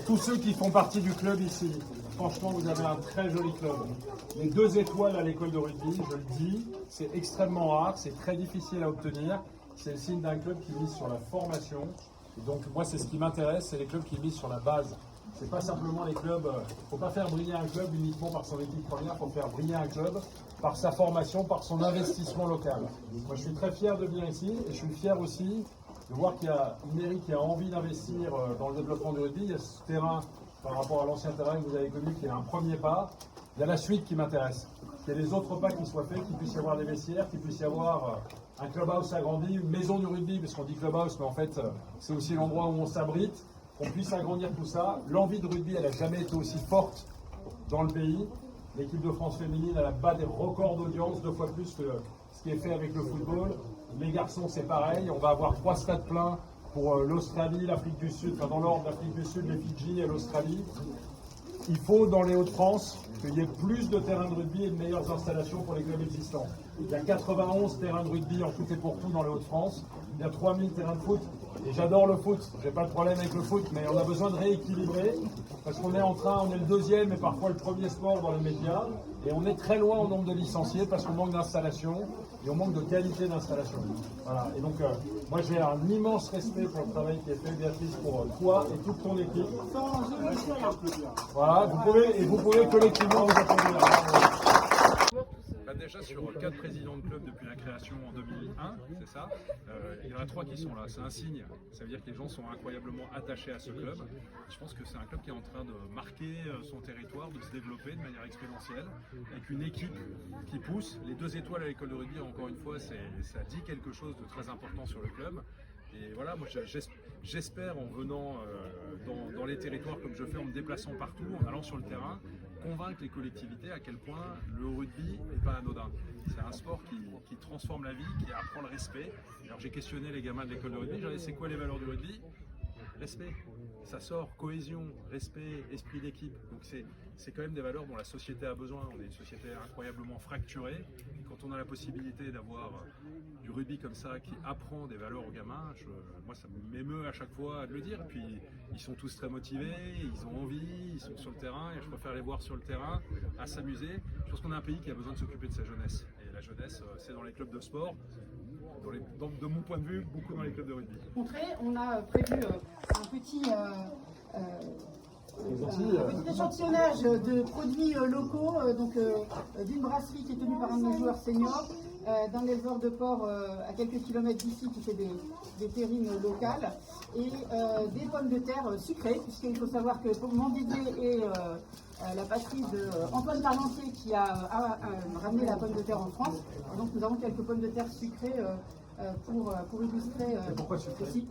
Pour tous ceux qui font partie du club ici, franchement, vous avez un très joli club. Les 2 étoiles à l'école de rugby, je le dis, c'est extrêmement rare, c'est très difficile à obtenir. C'est le signe d'un club qui mise sur la formation. Et donc, moi, c'est ce qui m'intéresse, c'est les clubs qui misent sur la base. C'est pas simplement les clubs. Il ne faut pas faire briller un club uniquement par son équipe première, il faut faire briller un club par sa formation, par son investissement local. Moi, je suis très fier de venir ici et je suis fier aussi de voir qu'il y a une mairie qui a envie d'investir dans le développement du rugby. Il y a ce terrain par rapport à l'ancien terrain que vous avez connu qui est un premier pas. Il y a la suite qui m'intéresse. Qu'il y ait les autres pas qui soient faits, qu'il puisse y avoir des vestiaires, qu'il puisse y avoir un clubhouse agrandi, une maison du rugby, parce qu'on dit clubhouse, mais en fait, c'est aussi l'endroit où on s'abrite, qu'on puisse agrandir tout ça. L'envie de rugby, elle n'a jamais été aussi forte dans le pays. L'équipe de France féminine, elle a battu des records d'audience, 2 fois plus que ce qui est fait avec le football. Les garçons, c'est pareil. On va avoir 3 stades pleins pour l'Australie, l'Afrique du Sud, enfin dans l'ordre l'Afrique du Sud, les Fidji et l'Australie. Il faut, dans les Hauts-de-France, qu'il y ait plus de terrains de rugby et de meilleures installations pour les clubs existants. Il y a 91 terrains de rugby en tout et pour tout dans les Hauts-de-France. Il y a 3000 terrains de foot. Et j'adore le foot. J'ai pas de problème avec le foot, mais on a besoin de rééquilibrer. Parce qu'on est on est le 2e et parfois le 1er sport dans les médias. Et on est très loin au nombre de licenciés parce qu'on manque d'installation et on manque de qualité d'installation. Voilà. Et donc, moi j'ai un immense respect pour le travail qui est fait, Béatrice, pour toi et toute ton équipe. Voilà, vous pouvez collectivement vous applaudir. Déjà sur 4 présidents de club depuis la création en 2001, c'est ça, il y en a 3 qui sont là, c'est un signe, ça veut dire que les gens sont incroyablement attachés à ce club. Je pense que c'est un club qui est en train de marquer son territoire, de se développer de manière exponentielle, avec une équipe qui pousse. Les 2 étoiles à l'école de rugby, encore une fois, ça dit quelque chose de très important sur le club. Et voilà, moi j'espère en venant dans les territoires comme je fais, en me déplaçant partout, en allant sur le terrain, convaincre les collectivités à quel point le rugby n'est pas anodin. C'est un sport qui transforme la vie, qui apprend le respect. Alors j'ai questionné les gamins de l'école de rugby, j'ai dit c'est quoi les valeurs du rugby? Respect. Ça sort, cohésion, respect, esprit d'équipe. Donc c'est quand même des valeurs dont la société a besoin. On est une société incroyablement fracturée. Et quand on a la possibilité d'avoir du rugby comme ça qui apprend des valeurs aux gamins, moi ça m'émeut à chaque fois de le dire. Et puis ils sont tous très motivés, ils ont envie, ils sont sur le terrain et je préfère les voir sur le terrain à s'amuser. Je pense qu'on a un pays qui a besoin de s'occuper de sa jeunesse. Et la jeunesse, c'est dans les clubs de sport. De mon point de vue, beaucoup dans les clubs de rugby. On a prévu un petit échantillonnage de produits locaux, d'une brasserie qui est tenue par un de nos joueurs seniors, d'un éleveur de porc à quelques kilomètres d'ici qui fait des terrines locales, et des pommes de terre sucrées, puisqu'il faut savoir que Montdidier est la patrie d'Antoine Parmentier qui a ramené la pomme de terre en France. Et donc nous avons quelques pommes de terre sucrées pour illustrer ceci.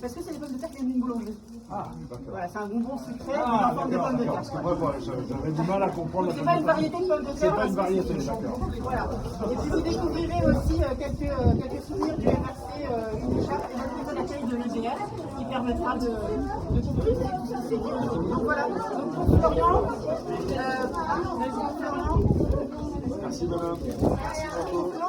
Parce que c'est les pommes de terre qui viennent d'une boulangerie. Ah, d'accord. Voilà, c'est un bonbon sucré en forme de pommes de terre. Parce que moi, j'avais du mal à comprendre. C'est pas une variété de pommes de terre. C'est pas une variété, d'accord. Voilà. Et puis vous découvrirez aussi quelques souvenirs du MRC, une écharpe et notre accueil de l'EDF qui permettra de comprendre tout ce qui s'est dit aujourd'hui. Donc voilà. Donc pour Florian, Merci madame. Merci beaucoup.